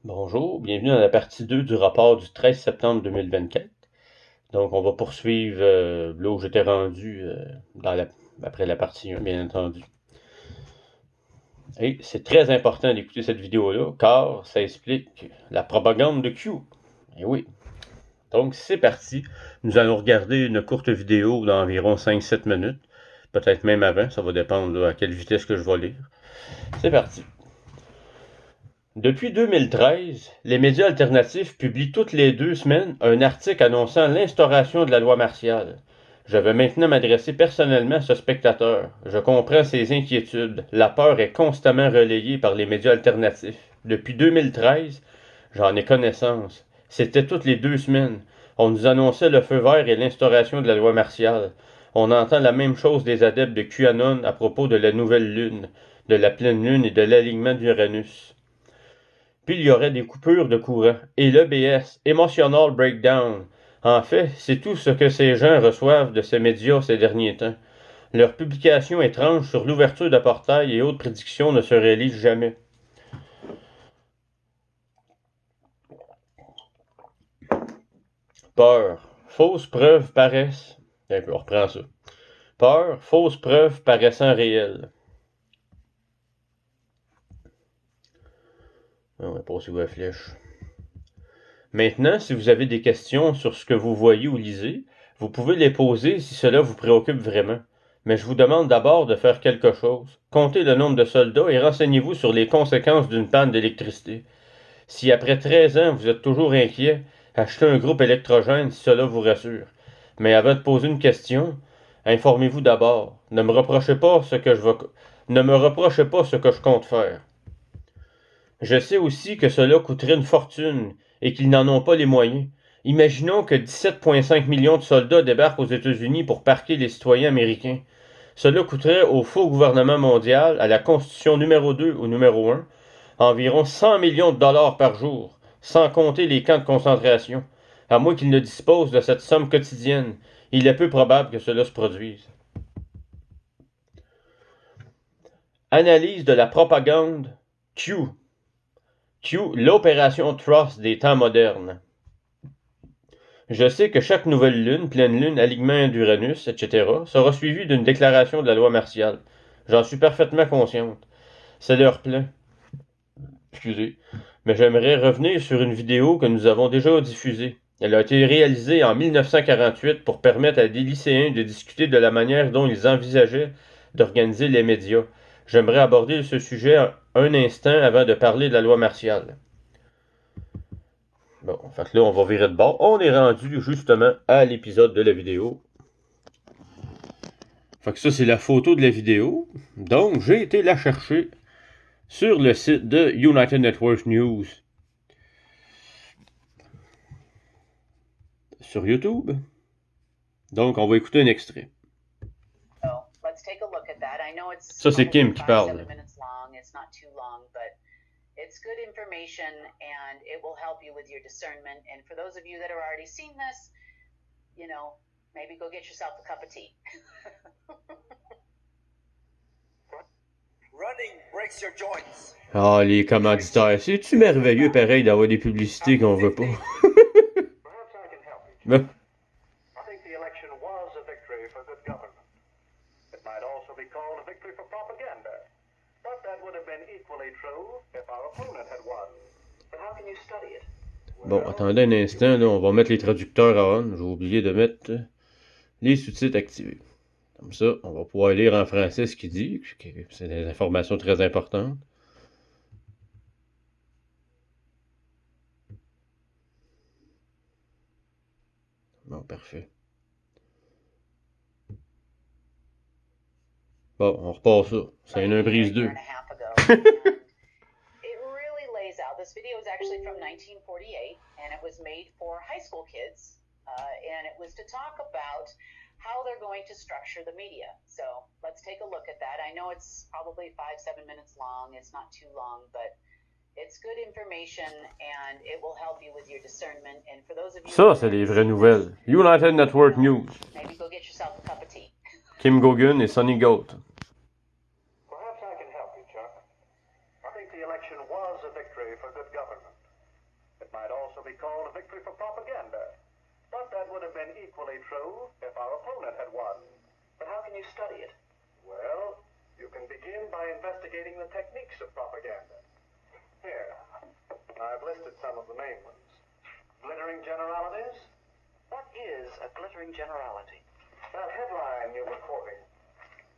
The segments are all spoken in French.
Bonjour, bienvenue dans la partie 2 du rapport du 13 septembre 2024. Donc, on va poursuivre là où j'étais rendu après la partie 1, bien entendu. Et c'est très important d'écouter cette vidéo-là, car ça explique la propagande de Q. Et oui. Donc, c'est parti. Nous allons regarder une courte vidéo d'environ 5-7 minutes. Peut-être même avant, ça va dépendre à quelle vitesse que je vais lire. C'est parti. Depuis 2013, les médias alternatifs publient toutes les 2 semaines un article annonçant l'instauration de la loi martiale. Je vais maintenant m'adresser personnellement à ce spectateur. Je comprends ses inquiétudes. La peur est constamment relayée par les médias alternatifs. Depuis 2013, j'en ai connaissance. C'était toutes les 2 semaines. On nous annonçait le feu vert et l'instauration de la loi martiale. On entend la même chose des adeptes de QAnon à propos de la nouvelle lune, de la pleine lune et de l'alignement d'Uranus. Puis il y aurait des coupures de courant. Et l'EBS, Emotional Breakdown. En fait, c'est tout ce que ces gens reçoivent de ces médias ces derniers temps. Leurs publications étranges sur l'ouverture de portails et autres prédictions ne se réalisent jamais. Peur. Fausses preuves paraissent... On reprend ça. Peur. Fausses preuves paraissant réelles. On va passer où la flèche. Maintenant, si vous avez des questions sur ce que vous voyez ou lisez, vous pouvez les poser si cela vous préoccupe vraiment. Mais je vous demande d'abord de faire quelque chose. Comptez le nombre de soldats et renseignez-vous sur les conséquences d'une panne d'électricité. Si après 13 ans vous êtes toujours inquiet, achetez un groupe électrogène si cela vous rassure. Mais avant de poser une question, informez-vous d'abord. Ne me reprochez pas ce que je compte faire. Je sais aussi que cela coûterait une fortune et qu'ils n'en ont pas les moyens. Imaginons que 17,5 millions de soldats débarquent aux États-Unis pour parquer les citoyens américains. Cela coûterait au faux gouvernement mondial, à la Constitution numéro 2 ou numéro 1, environ 100 millions de dollars par jour, sans compter les camps de concentration. À moins qu'ils ne disposent de cette somme quotidienne, il est peu probable que cela se produise. Analyse de la propagande Q. L'opération Trust des temps modernes. Je sais que chaque nouvelle lune, pleine lune, alignement d'Uranus, etc., sera suivie d'une déclaration de la loi martiale. J'en suis parfaitement consciente. C'est leur plan. Excusez. Mais j'aimerais revenir sur une vidéo que nous avons déjà diffusée. Elle a été réalisée en 1948 pour permettre à des lycéens de discuter de la manière dont ils envisageaient d'organiser les médias. J'aimerais aborder ce sujet un instant avant de parler de la loi martiale. Bon, en fait là, on va virer de bord. On est rendu justement à l'épisode de la vidéo. Fait que ça, c'est la photo de la vidéo. Donc, j'ai été la chercher sur le site de United Network News. Sur YouTube. Donc, on va écouter un extrait. Ça, c'est Kim qui parle. It's good information and it will help you with your discernment. And for those of you that have already seen this, you know, maybe go get yourself a cup of tea. Running breaks your joints. Ah, les commanditaires, c'est-tu merveilleux pareil d'avoir des publicités qu'on veut pas? Mais... I think the election was a victory for good government. It might also be called a victory for propaganda. But that would have been equally true if our opponent had won. But how can you study it? Bon, attendez un instant, là, on va mettre les traducteurs à on. J'ai oublié de mettre les sous-titres activés. Comme ça, on va pouvoir lire en français ce qu'il dit. C'est des informations très importantes. Bon, parfait. Bon, on repart ça. C'est une brise 2. This video is actually from 1948, and it was made for high school kids, and it was to talk about how they're going to structure the media. So let's take a look at that. I know it's probably 5-7 minutes long. It's not too long, but it's good information, and it will help you with your discernment. And for those of you... Ça, c'est des vraies nouvelles. United Network News. Maybe go get yourself a cup of tea. Kim Gogan et Sonny Goat. Perhaps I can help you, Chuck. I think the election was a victory for good government. It might also be called a victory for propaganda. But that would have been equally true if our opponent had won. But how can you study it? Well, you can begin by investigating the techniques of propaganda. Here, I've listed some of the main ones. Glittering generalities? What is a glittering generality? That headline you were quoting.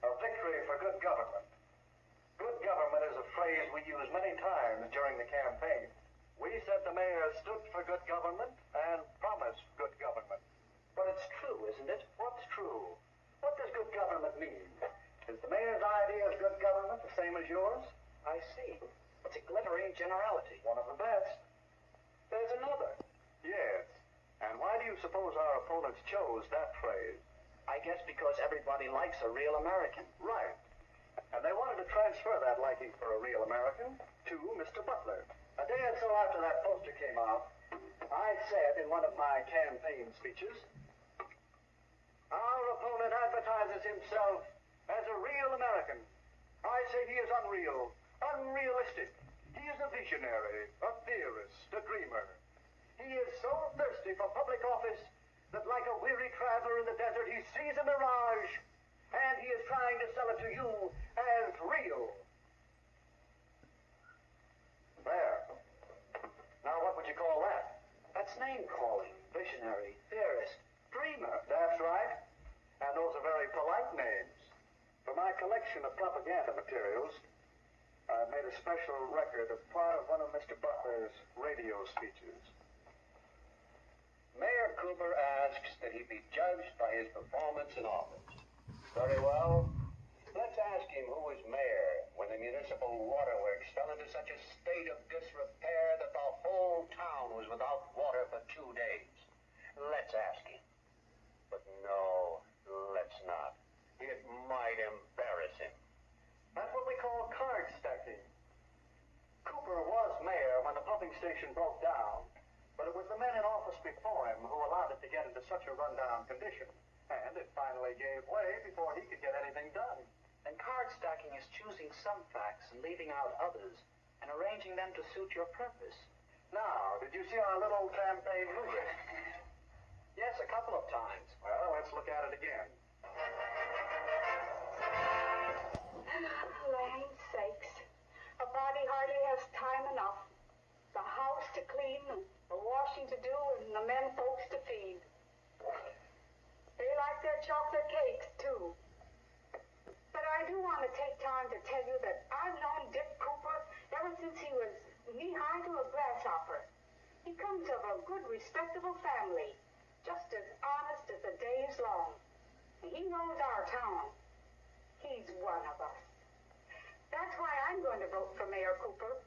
A victory for good government. Good government is a phrase we use many times during the campaign. We said the mayor stood for good government and promised good government. But it's true, isn't it? What's true? What does good government mean? Is the mayor's idea of good government the same as yours? I see. It's a glittering generality. One of the best. There's another. Yes. And why do you suppose our opponents chose that phrase? I guess because everybody likes a real American. Right. And they wanted to transfer that liking for a real American to Mr. Butler. A day or so after that poster came out, I said in one of my campaign speeches, our opponent advertises himself as a real American. I say he is unreal, unrealistic. He is a visionary, a theorist, a dreamer. He is so thirsty for public office that like a weary traveler in the desert, he sees a mirage, and he is trying to sell it to you as real. There. Now what would you call that? That's name-calling, visionary, theorist, dreamer. That's right. And those are very polite names. For my collection of propaganda materials, I've made a special record of part of one of Mr. Butler's radio speeches. Mayor Cooper asks that he be judged by his performance in office. Very well. Let's ask him who was mayor when the municipal waterworks fell into such a state of disrepair that the whole town was without water for 2 days. Let's ask him. But no, let's not. It might embarrass him. That's what we call card stacking. Cooper was mayor when the pumping station broke down, but it was the men in office before him who allowed it to get into such a rundown condition. And it finally gave way before he could get anything done. And card stacking is choosing some facts and leaving out others and arranging them to suit your purpose. Now, did you see our little campaign movie? Yes, a couple of times. Well, let's look at it again. Land sakes. A body hardly has time enough. The house to clean, the washing to do, and the men folks to feed. They like their chocolate cakes, too. But I do want to take time to tell you that I've known Dick Cooper ever since he was knee-high to a grasshopper. He comes of a good, respectable family, just as honest as the day is long. And he knows our town. He's one of us. That's why I'm going to vote for Mayor Cooper.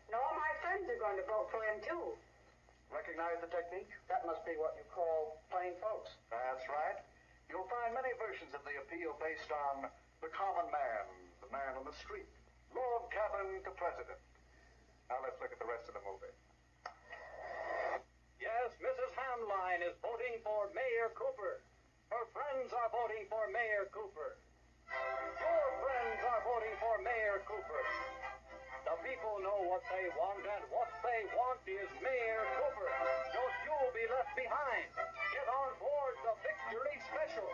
And all my friends are going to vote for him, too. Recognize the technique? That must be what you call plain folks. That's right. You'll find many versions of the appeal based on the common man, the man on the street, log cabin to president. Now let's look at the rest of the movie. Yes, Mrs. Hamline is voting for Mayor Cooper. Her friends are voting for Mayor Cooper. Your friends are voting for Mayor Cooper. The people know what they want, and what they want is Mayor Cooper. Don't you be left behind. Get on board the Victory Special.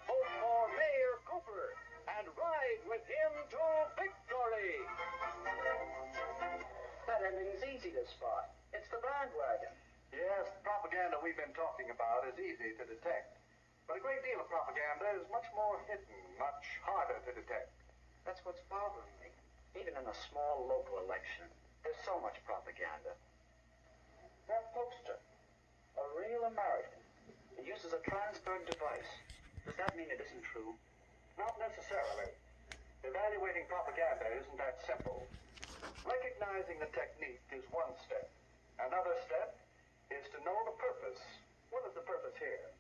Vote for Mayor Cooper and ride with him to victory. That ending's easy to spot. It's the bandwagon. Yes, the propaganda we've been talking about is easy to detect. But a great deal of propaganda is much more hidden, much harder to detect. That's what's bothering me. Even in a small local election, there's so much propaganda. That poster, a real American. It uses a Transberg device. Does that mean it isn't true? Not necessarily. Evaluating propaganda isn't that simple. Recognizing the technique is one step. Another step is to know the purpose. What is the purpose here?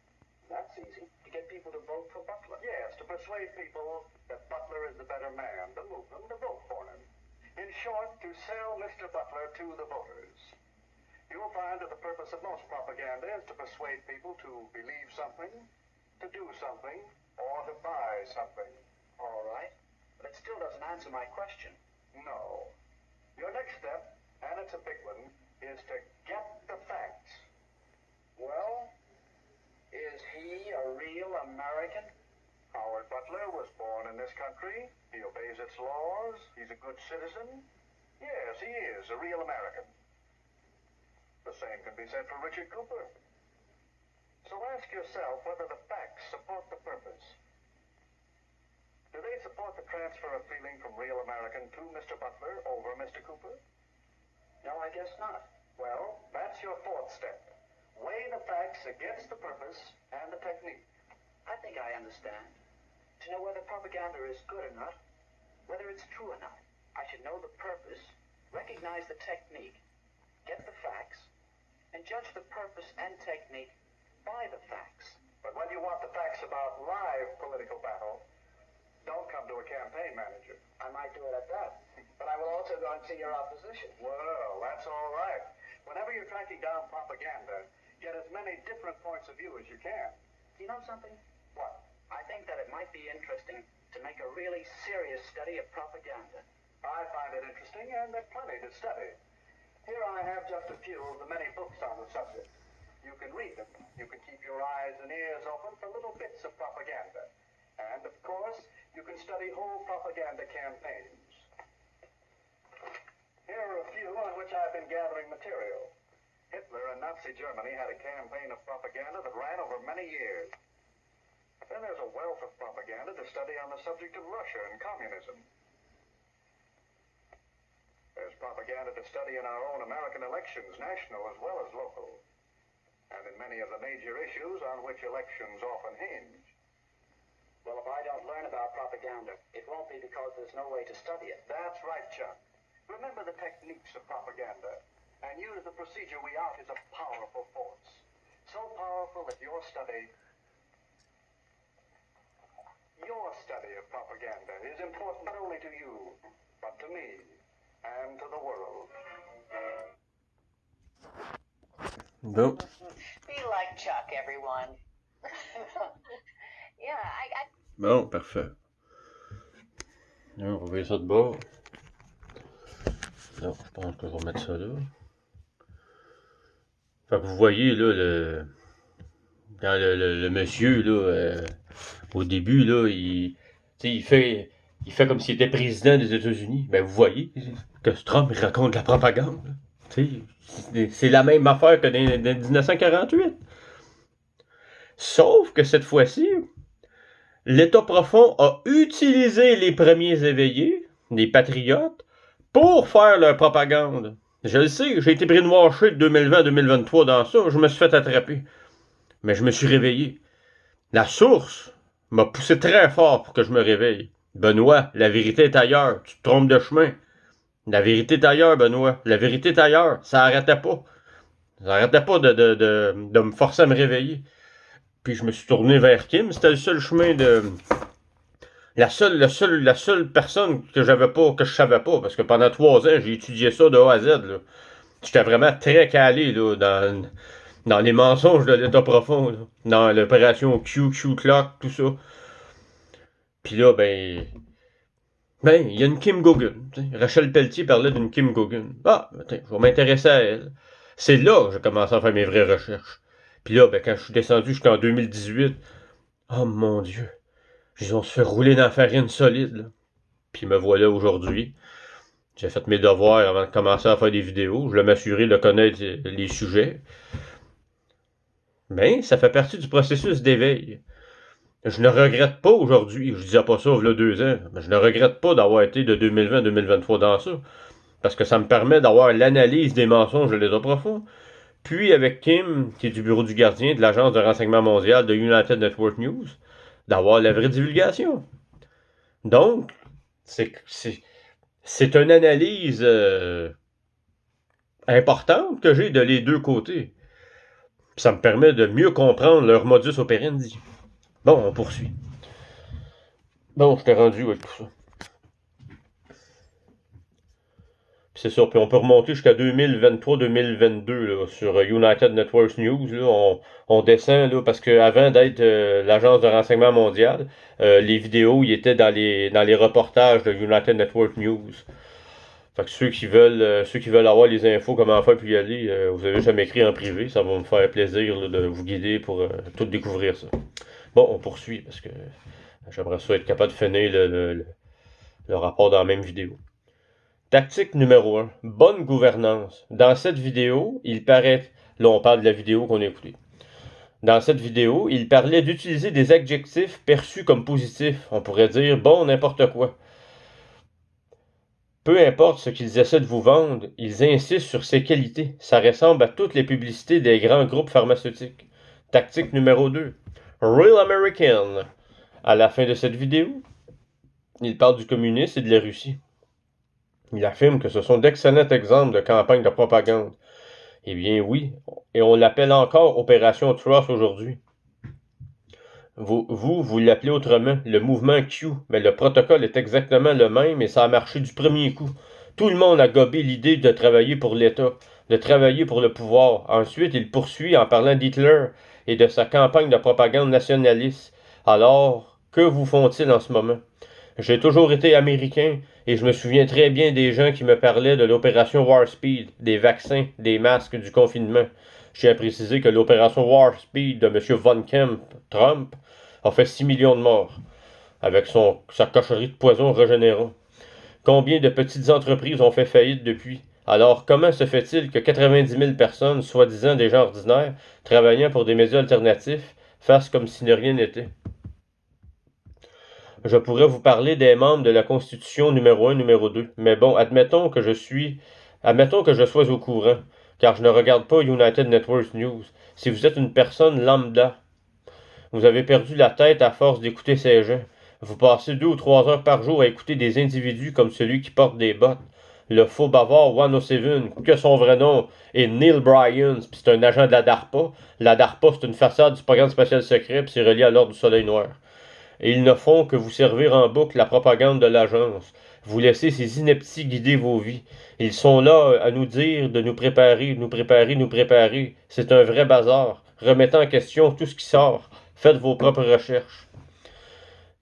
That's easy. To get people to vote for Butler. Yes, to persuade people that Butler is the better man, to move them to vote for him. In short, to sell Mr. Butler to the voters. You'll find that the purpose of most propaganda is to persuade people to believe something, to do something, or to buy something. All right. But it still doesn't answer my question. No. Your next step, and it's a big one, is to get American? Howard Butler was born in this country. He obeys its laws. He's a good citizen. Yes, he is a real American. The same can be said for Richard Cooper. So ask yourself whether the facts support the purpose. Do they support the transfer of feeling from real American to Mr. Butler over Mr. Cooper? No, I guess not. Well, that's your fourth step. Weigh the facts against the purpose and the technique. I think I understand. To know whether propaganda is good or not, whether it's true or not, I should know the purpose, recognize the technique, get the facts, and judge the purpose and technique by the facts. But when you want the facts about live political battle, don't come to a campaign manager. I might do it at that. But I will also go and see your opposition. Well, that's all right. Whenever you're tracking down propaganda, get as many different points of view as you can. You know something? What? I think that it might be interesting to make a really serious study of propaganda. I find it interesting, and there's plenty to study. Here I have just a few of the many books on the subject. You can read them. You can keep your eyes and ears open for little bits of propaganda. And, of course, you can study whole propaganda campaigns. Here are a few on which I've been gathering material. Hitler and Nazi Germany had a campaign of propaganda that ran over many years. Then there's a wealth of propaganda to study on the subject of Russia and communism. There's propaganda to study in our own American elections, national as well as local, and in many of the major issues on which elections often hinge. Well, if I don't learn about propaganda, it won't be because there's no way to study it. That's right, Chuck. Remember the techniques of propaganda, and use the procedure we out is a powerful force. So powerful that your study of propaganda is important not only to you, but to me, and to the world. Bon. Be like Chuck, everyone. Yeah, I Bon, parfait. Là, on va ouvrir ça de bord. Non, je pense que je vais remettre ça là. Fait que vous voyez, là, quand le monsieur, là, au début, là, il fait comme s'il était président des États-Unis. Ben, vous voyez que Trump il raconte de la propagande. C'est la même affaire que dans 1948. Sauf que cette fois-ci, l'État profond a utilisé les premiers éveillés, les patriotes, pour faire leur propagande. Je le sais, j'ai été brainwashé de 2020-2023 dans ça, je me suis fait attraper. Mais je me suis réveillé. La source m'a poussé très fort pour que je me réveille. Benoît, la vérité est ailleurs, tu te trompes de chemin. La vérité est ailleurs, Benoît, la vérité est ailleurs, ça arrêtait pas. Ça arrêtait pas de me forcer à me réveiller. Puis je me suis tourné vers Kim, c'était le seul chemin de... La seule personne que je savais pas, parce que pendant 3 ans, j'ai étudié ça de A à Z, là. J'étais vraiment très calé, là, dans les mensonges de l'État profond, là. Dans l'opération Q-Clock, tout ça. Puis là, il y a une Kim Gogan. Rachel Pelletier parlait d'une Kim Gogan. Ah, je vais m'intéresser à elle. C'est là que j'ai commencé à faire mes vraies recherches. Puis là, quand je suis descendu jusqu'en 2018, oh mon Dieu, ils ont se fait rouler dans la farine solide, là. Puis me voilà aujourd'hui. J'ai fait mes devoirs avant de commencer à faire des vidéos. Je voulais m'assurer de connaître les sujets. Mais ça fait partie du processus d'éveil. Je ne regrette pas aujourd'hui, je disais pas ça il y a 2 ans, mais je ne regrette pas d'avoir été de 2020-2023 dans ça. Parce que ça me permet d'avoir l'analyse des mensonges de l'État profond. Puis avec Kim, qui est du bureau du gardien de l'agence de renseignement mondial de United Network News, d'avoir la vraie divulgation. Donc, c'est une analyse importante que j'ai de les deux côtés. Ça me permet de mieux comprendre leur modus operandi. Bon, on poursuit. Bon, je t'ai rendu avec tout ça. Puis c'est ça, puis on peut remonter jusqu'à 2023-2022 là, sur United Networks News. Là, on descend là, parce qu'avant d'être l'agence de renseignement mondial, les vidéos ils étaient dans les reportages de United Network News. Fait que ceux qui veulent avoir les infos, comment faire puis y aller, vous avez juste à m'écrire en privé, ça va me faire plaisir là, de vous guider pour tout découvrir ça. Bon, on poursuit parce que j'aimerais ça être capable de finir le rapport dans la même vidéo. Tactique numéro 1. Bonne gouvernance. Dans cette vidéo, il paraît... Là, on parle de la vidéo qu'on a écoutée. Dans cette vidéo, il parlait d'utiliser des adjectifs perçus comme positifs. On pourrait dire « bon, n'importe quoi ». Peu importe ce qu'ils essaient de vous vendre, ils insistent sur ses qualités. Ça ressemble à toutes les publicités des grands groupes pharmaceutiques. Tactique numéro 2. Real American. À la fin de cette vidéo, il parle du communisme et de la Russie. Il affirme que ce sont d'excellents exemples de campagnes de propagande. Eh bien oui, et on l'appelle encore Opération Trust aujourd'hui. Vous l'appelez autrement, le mouvement Q, mais le protocole est exactement le même et ça a marché du premier coup. Tout le monde a gobé l'idée de travailler pour l'État, de travailler pour le pouvoir. Ensuite, il poursuit en parlant d'Hitler et de sa campagne de propagande nationaliste. Alors, que vous font-ils en ce moment? J'ai toujours été américain et je me souviens très bien des gens qui me parlaient de l'opération Warp Speed, des vaccins, des masques, du confinement. Je tiens à préciser que l'opération Warp Speed de M. Von Kemp, Trump, a fait 6 millions de morts, avec sa cochonnerie de poison régénérant. Combien de petites entreprises ont fait faillite depuis? Alors, comment se fait-il que 90 000 personnes, soi-disant des gens ordinaires, travaillant pour des médias alternatifs, fassent comme si de rien n'était? Je pourrais vous parler des membres de la Constitution numéro 1, numéro 2, mais bon, admettons que je sois au courant, car je ne regarde pas United Network News. Si vous êtes une personne lambda, vous avez perdu la tête à force d'écouter ces gens. Vous passez 2 ou 3 heures par jour à écouter des individus comme celui qui porte des bottes. Le faux bavard 107, que son vrai nom est Neil Bryant, puis c'est un agent de la DARPA. La DARPA, c'est une façade du programme spatial secret, puis c'est relié à l'ordre du Soleil Noir. Et ils ne font que vous servir en boucle la propagande de l'agence. Vous laissez ces inepties guider vos vies. Ils sont là à nous dire de nous préparer, nous préparer, nous préparer. C'est un vrai bazar. Remettez en question tout ce qui sort. Faites vos propres recherches.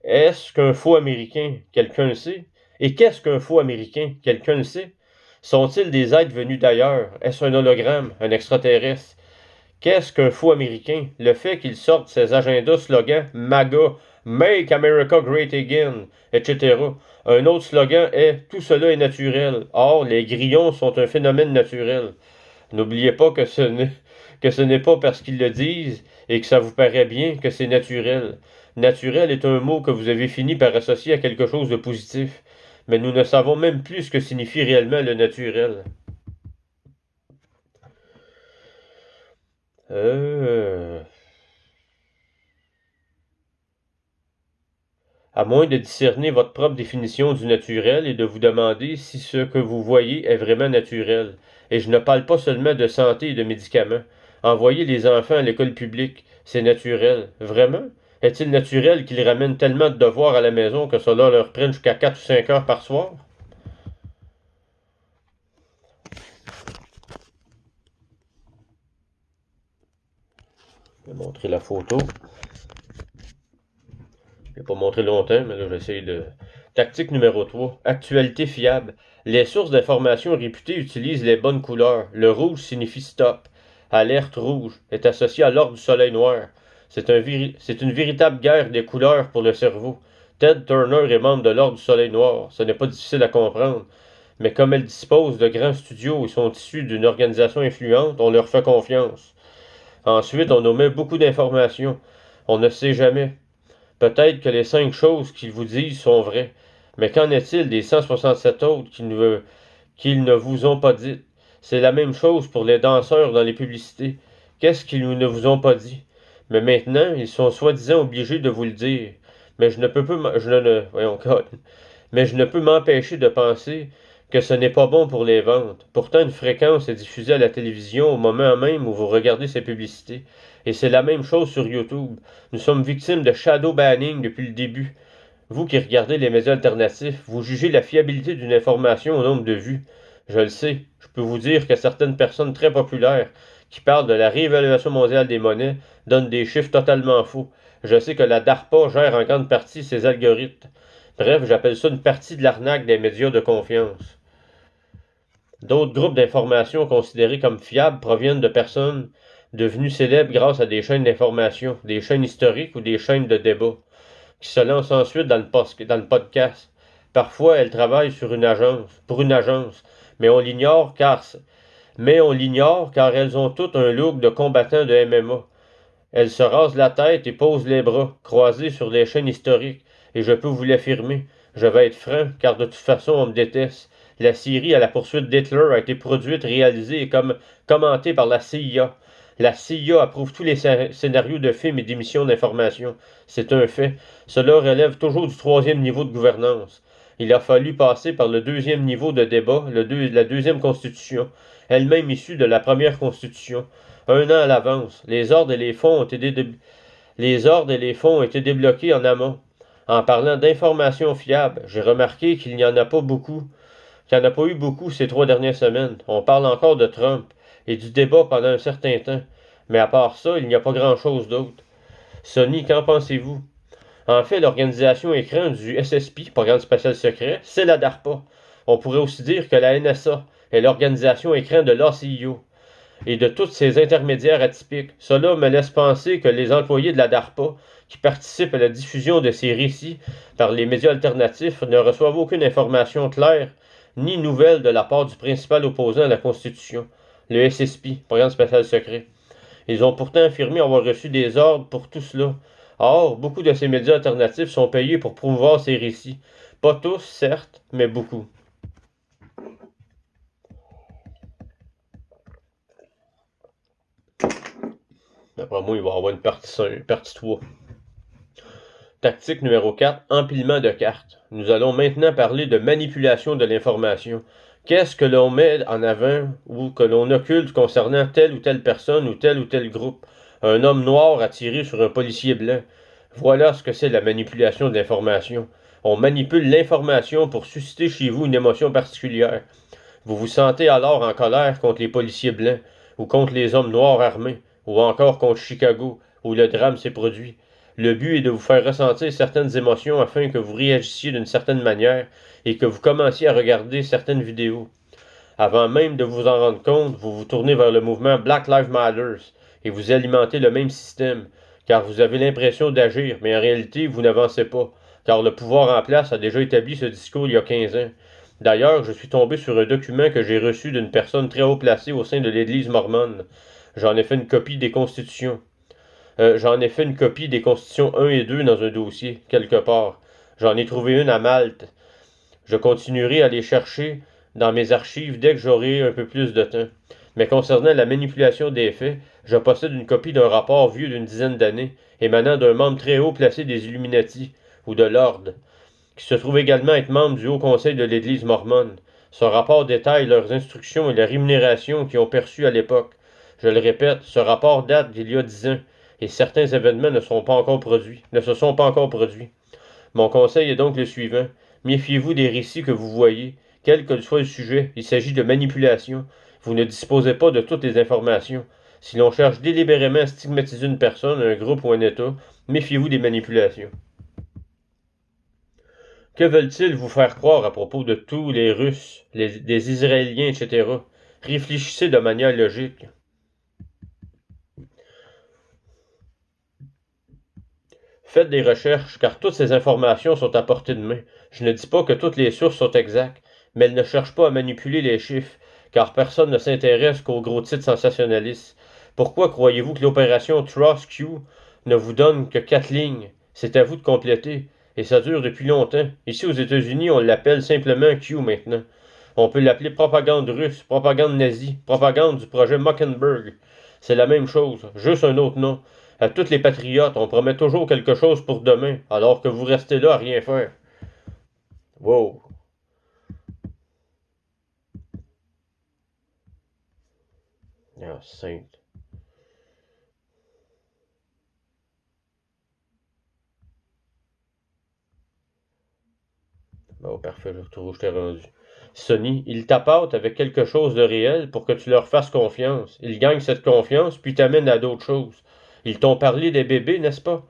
Est-ce qu'un faux américain, quelqu'un le sait? Et qu'est-ce qu'un faux américain, quelqu'un le sait? Sont-ils des êtres venus d'ailleurs? Est-ce un hologramme, un extraterrestre? Qu'est-ce qu'un faux américain? Le fait qu'il sorte ses agendas slogans MAGA, Make America Great Again, etc. Un autre slogan est Tout cela est naturel. Or, les grillons sont un phénomène naturel. N'oubliez pas que ce n'est pas parce qu'ils le disent et que ça vous paraît bien que c'est naturel. Naturel est un mot que vous avez fini par associer à quelque chose de positif. Mais nous ne savons même plus ce que signifie réellement le naturel. À moins de discerner votre propre définition du naturel et de vous demander si ce que vous voyez est vraiment naturel. Et je ne parle pas seulement de santé et de médicaments. Envoyer les enfants à l'école publique, c'est naturel. Vraiment? Est-il naturel qu'ils ramènent tellement de devoirs à la maison que cela leur prenne jusqu'à 4 ou 5 heures par soir? Je vais montrer la photo. Je vais pas montrer longtemps, mais là j'essaie de... Tactique numéro 3. Actualité fiable. Les sources d'informations réputées utilisent les bonnes couleurs. Le rouge signifie stop. Alerte rouge est associé à l'ordre du soleil noir. C'est une véritable guerre des couleurs pour le cerveau. Ted Turner est membre de l'ordre du soleil noir. Ce n'est pas difficile à comprendre. Mais comme elle dispose de grands studios et sont issus d'une organisation influente, on leur fait confiance. Ensuite, on omet beaucoup d'informations. On ne sait jamais. Peut-être que les 5 choses qu'ils vous disent sont vraies. Mais qu'en est-il des 167 autres qu'ils ne vous ont pas dites? C'est la même chose pour les danseurs dans les publicités. Qu'est-ce qu'ils ne vous ont pas dit? Mais maintenant, ils sont soi-disant obligés de vous le dire. Mais je ne peux m'empêcher de penser que ce n'est pas bon pour les ventes. Pourtant, une fréquence est diffusée à la télévision au moment même où vous regardez ces publicités. Et c'est la même chose sur YouTube. Nous sommes victimes de shadow banning depuis le début. Vous qui regardez les médias alternatifs, vous jugez la fiabilité d'une information au nombre de vues. Je le sais, je peux vous dire que certaines personnes très populaires qui parlent de la réévaluation mondiale des monnaies donnent des chiffres totalement faux. Je sais que la DARPA gère en grande partie ses algorithmes. Bref, j'appelle ça une partie de l'arnaque des médias de confiance. D'autres groupes d'informations considérés comme fiables proviennent de personnes devenues célèbres grâce à des chaînes d'information, des chaînes historiques ou des chaînes de débat, qui se lancent ensuite dans le podcast. Parfois, elles travaillent pour une agence, mais on l'ignore car elles ont toutes un look de combattant de MMA. Elles se rasent la tête et posent les bras, croisés sur les chaînes historiques, et je peux vous l'affirmer, je vais être franc, car de toute façon on me déteste. La série à la poursuite d'Hitler a été produite, réalisée et commentée par la CIA. La CIA approuve tous les scénarios de films et d'émissions d'information. C'est un fait. Cela relève toujours du 3e niveau de gouvernance. Il a fallu passer par le 2e niveau de débat, la 2e constitution, elle-même issue de la première constitution. 1 an à l'avance, les ordres et les fonds ont été débloqués en amont. En parlant d'informations fiables, j'ai remarqué qu'il n'y en a pas eu beaucoup ces 3 dernières semaines. On parle encore de Trump et du débat pendant un certain temps. Mais à part ça, il n'y a pas grand-chose d'autre. Sonny, qu'en pensez-vous? En fait, l'organisation écran du SSP, Programme spatial secret, c'est la DARPA. On pourrait aussi dire que la NSA est l'organisation écran de l'ACIO et de tous ces intermédiaires atypiques. Cela me laisse penser que les employés de la DARPA qui participent à la diffusion de ces récits par les médias alternatifs ne reçoivent aucune information claire ni nouvelle de la part du principal opposant à la Constitution, le SSP, Programme spatial secret. Ils ont pourtant affirmé avoir reçu des ordres pour tout cela. Or, beaucoup de ces médias alternatifs sont payés pour promouvoir ces récits. Pas tous, certes, mais beaucoup. D'après moi, il va y avoir une partie 3. Tactique numéro 4, empilement de cartes. Nous allons maintenant parler de manipulation de l'information. Qu'est-ce que l'on met en avant ou que l'on occulte concernant telle ou telle personne ou tel groupe? Un homme noir a tiré sur un policier blanc. Voilà ce que c'est la manipulation de l'information. On manipule l'information pour susciter chez vous une émotion particulière. Vous vous sentez alors en colère contre les policiers blancs, ou contre les hommes noirs armés, ou encore contre Chicago, où le drame s'est produit. Le but est de vous faire ressentir certaines émotions afin que vous réagissiez d'une certaine manière et que vous commenciez à regarder certaines vidéos. Avant même de vous en rendre compte, vous vous tournez vers le mouvement Black Lives Matter et vous alimentez le même système, car vous avez l'impression d'agir, mais en réalité, vous n'avancez pas, car le pouvoir en place a déjà établi ce discours il y a 15 ans. D'ailleurs, je suis tombé sur un document que j'ai reçu d'une personne très haut placée au sein de l'Église mormone. J'en ai fait une copie des constitutions. J'en ai fait une copie des constitutions 1 et 2 dans un dossier, quelque part. J'en ai trouvé une à Malte. Je continuerai à les chercher dans mes archives dès que j'aurai un peu plus de temps. Mais concernant la manipulation des faits, je possède une copie d'un rapport vieux d'une dizaine d'années, émanant d'un membre très haut placé des Illuminati, ou de l'Ordre, qui se trouve également être membre du Haut Conseil de l'Église mormone. Ce rapport détaille leurs instructions et la rémunération qu'ils ont perçue à l'époque. Je le répète, ce rapport date d'il y a 10 ans, et certains événements ne se sont pas encore produits. Mon conseil est donc le suivant. Méfiez-vous des récits que vous voyez, quel que soit le sujet, il s'agit de manipulation. Vous ne disposez pas de toutes les informations. Si l'on cherche délibérément à stigmatiser une personne, un groupe ou un État, méfiez-vous des manipulations. Que veulent-ils vous faire croire à propos de tous les Russes, des Israéliens, etc. Réfléchissez de manière logique. Faites des recherches, car toutes ces informations sont à portée de main. Je ne dis pas que toutes les sources sont exactes, mais elles ne cherchent pas à manipuler les chiffres, car personne ne s'intéresse qu'aux gros titres sensationnalistes. Pourquoi croyez-vous que l'opération Trust Q ne vous donne que 4 lignes? C'est à vous de compléter, et ça dure depuis longtemps. Ici aux États-Unis, on l'appelle simplement Q maintenant. On peut l'appeler propagande russe, propagande nazie, propagande du projet Mockingbird. C'est la même chose, juste un autre nom. À tous les patriotes, on promet toujours quelque chose pour demain, alors que vous restez là à rien faire. Wow. Ah, sainte. Bon, parfait, je retrouve où je t'ai rendu. Sonny, ils t'appâtent avec quelque chose de réel pour que tu leur fasses confiance. Ils gagnent cette confiance, puis t'amènent à d'autres choses. Ils t'ont parlé des bébés, n'est-ce pas?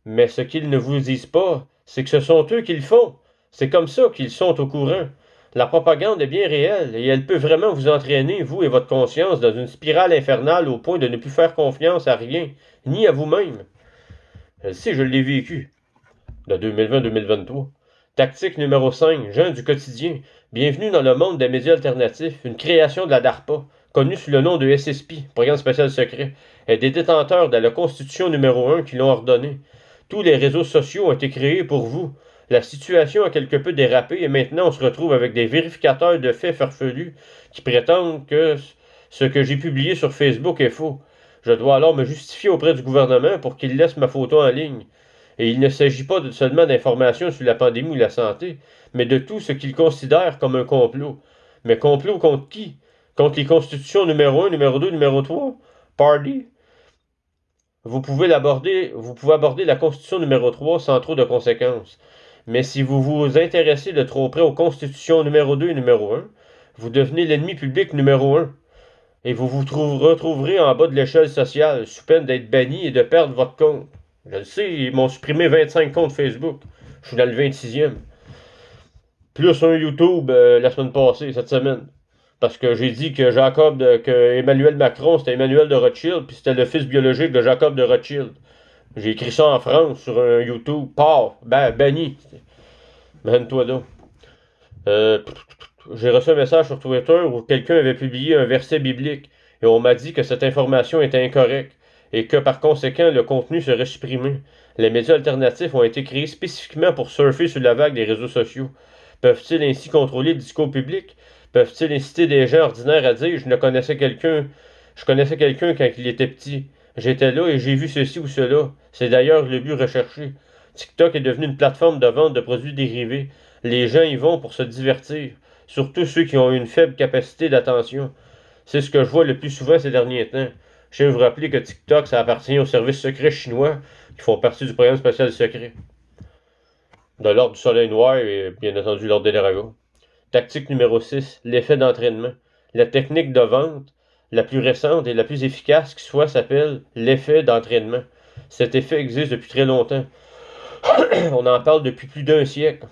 Mais ce qu'ils ne vous disent pas, c'est que ce sont eux qui le font. C'est comme ça qu'ils sont au courant. La propagande est bien réelle et elle peut vraiment vous entraîner, vous et votre conscience, dans une spirale infernale au point de ne plus faire confiance à rien, ni à vous-même. Je le sais, je l'ai vécu. De 2020-2023. Tactique numéro 5, gens du quotidien. Bienvenue dans le monde des médias alternatifs, une création de la DARPA, connue sous le nom de SSP, Programme spécial secret, et des détenteurs de la Constitution numéro 1 qui l'ont ordonné. Tous les réseaux sociaux ont été créés pour vous. La situation a quelque peu dérapé et maintenant on se retrouve avec des vérificateurs de faits farfelus qui prétendent que ce que j'ai publié sur Facebook est faux. Je dois alors me justifier auprès du gouvernement pour qu'il laisse ma photo en ligne. Et il ne s'agit pas seulement d'informations sur la pandémie ou la santé, mais de tout ce qu'ils considèrent comme un complot. Mais complot contre qui? Contre les constitutions numéro 1, numéro 2, numéro 3? Party? Vous pouvez aborder la constitution numéro 3 sans trop de conséquences. Mais si vous vous intéressez de trop près aux constitutions numéro 2 et numéro 1, vous devenez l'ennemi public numéro 1. Et vous vous retrouverez en bas de l'échelle sociale, sous peine d'être banni et de perdre votre compte. Je le sais, ils m'ont supprimé 25 comptes Facebook. Je suis dans le 26e. Plus un YouTube la semaine passée, cette semaine. Parce que j'ai dit que que Emmanuel Macron, c'était Emmanuel de Rothschild, puis c'était le fils biologique de Jacob de Rothschild. J'ai écrit ça en France sur un YouTube. Banni. Mène-toi donc. J'ai reçu un message sur Twitter où quelqu'un avait publié un verset biblique et on m'a dit que cette information était incorrecte et que par conséquent le contenu serait supprimé. Les médias alternatifs ont été créés spécifiquement pour surfer sur la vague des réseaux sociaux. Peuvent-ils ainsi contrôler le discours public? Peuvent-ils inciter des gens ordinaires à dire je connaissais quelqu'un quand il était petit. J'étais là et j'ai vu ceci ou cela. C'est d'ailleurs le but recherché. TikTok est devenu une plateforme de vente de produits dérivés. Les gens y vont pour se divertir, surtout ceux qui ont une faible capacité d'attention. C'est ce que je vois le plus souvent ces derniers temps. Je tiens à vous rappeler que TikTok, ça appartient aux services secrets chinois qui font partie du programme spécial secret. De l'ordre du soleil noir et bien entendu l'ordre des dragons. Tactique numéro 6, l'effet d'entraînement. La technique de vente la plus récente et la plus efficace qui soit s'appelle l'effet d'entraînement. Cet effet existe depuis très longtemps. On en parle depuis plus d'un siècle.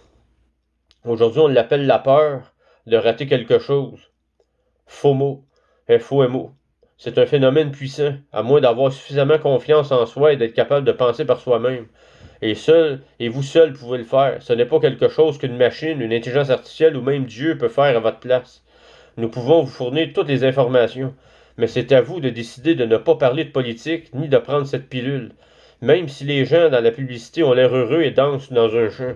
Aujourd'hui, on l'appelle la peur de rater quelque chose. FOMO. FOMO. C'est un phénomène puissant, à moins d'avoir suffisamment confiance en soi et d'être capable de penser par soi-même. Et vous seul pouvez le faire. Ce n'est pas quelque chose qu'une machine, une intelligence artificielle ou même Dieu peut faire à votre place. Nous pouvons vous fournir toutes les informations, mais c'est à vous de décider de ne pas parler de politique ni de prendre cette pilule, même si les gens dans la publicité ont l'air heureux et dansent dans un champ.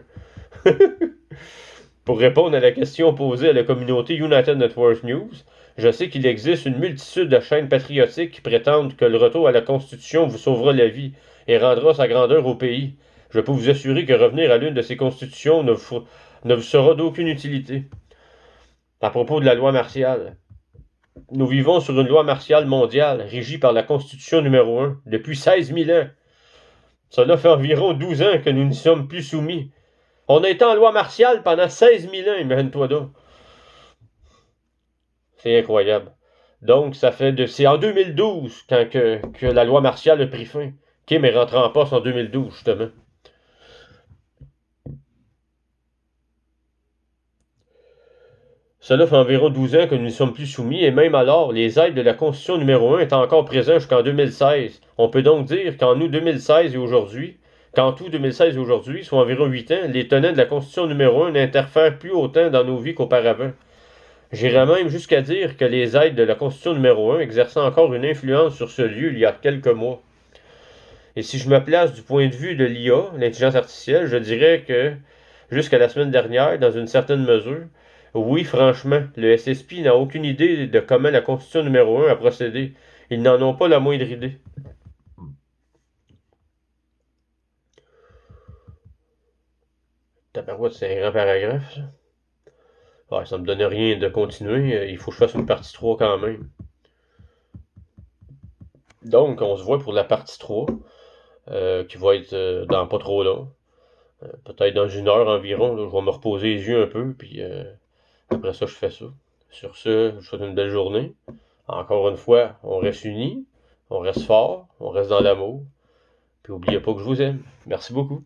Pour répondre à la question posée à la communauté United Network News, je sais qu'il existe une multitude de chaînes patriotiques qui prétendent que le retour à la Constitution vous sauvera la vie et rendra sa grandeur au pays. Je peux vous assurer que revenir à l'une de ces constitutions ne vous sera d'aucune utilité. À propos de la loi martiale. Nous vivons sur une loi martiale mondiale, régie par la Constitution numéro 1, depuis 16 000 ans. Cela fait environ 12 ans que nous n'y sommes plus soumis. On a été en loi martiale pendant 16 000 ans, imagine-toi donc. C'est incroyable. Donc, c'est en 2012 que la loi martiale a pris fin. Kim est rentré en poste en 2012, justement. Cela fait environ 12 ans que nous n'y sommes plus soumis, et même alors, les aides de la Constitution numéro 1 étaient encore présents jusqu'en 2016. On peut donc dire qu'en tout 2016 et aujourd'hui, soit environ 8 ans, les tenants de la Constitution numéro 1 n'interfèrent plus autant dans nos vies qu'auparavant. J'irais même jusqu'à dire que les aides de la Constitution numéro 1 exerçaient encore une influence sur ce lieu il y a quelques mois. Et si je me place du point de vue de l'IA, l'intelligence artificielle, je dirais que, jusqu'à la semaine dernière, dans une certaine mesure, oui, franchement, le SSP n'a aucune idée de comment la Constitution numéro 1 a procédé. Ils n'en ont pas la moindre idée. Tabarouette, c'est un grand paragraphe, ça. Ouais, ça me donne rien de continuer. Il faut que je fasse une partie 3 quand même. Donc, on se voit pour la partie 3, qui va être dans pas trop long. Peut-être dans 1 heure environ. Là, je vais me reposer les yeux un peu, puis après ça, je fais ça. Sur ce, je vous souhaite une belle journée. Encore une fois, on reste unis, on reste fort, on reste dans l'amour. Puis n'oubliez pas que je vous aime. Merci beaucoup.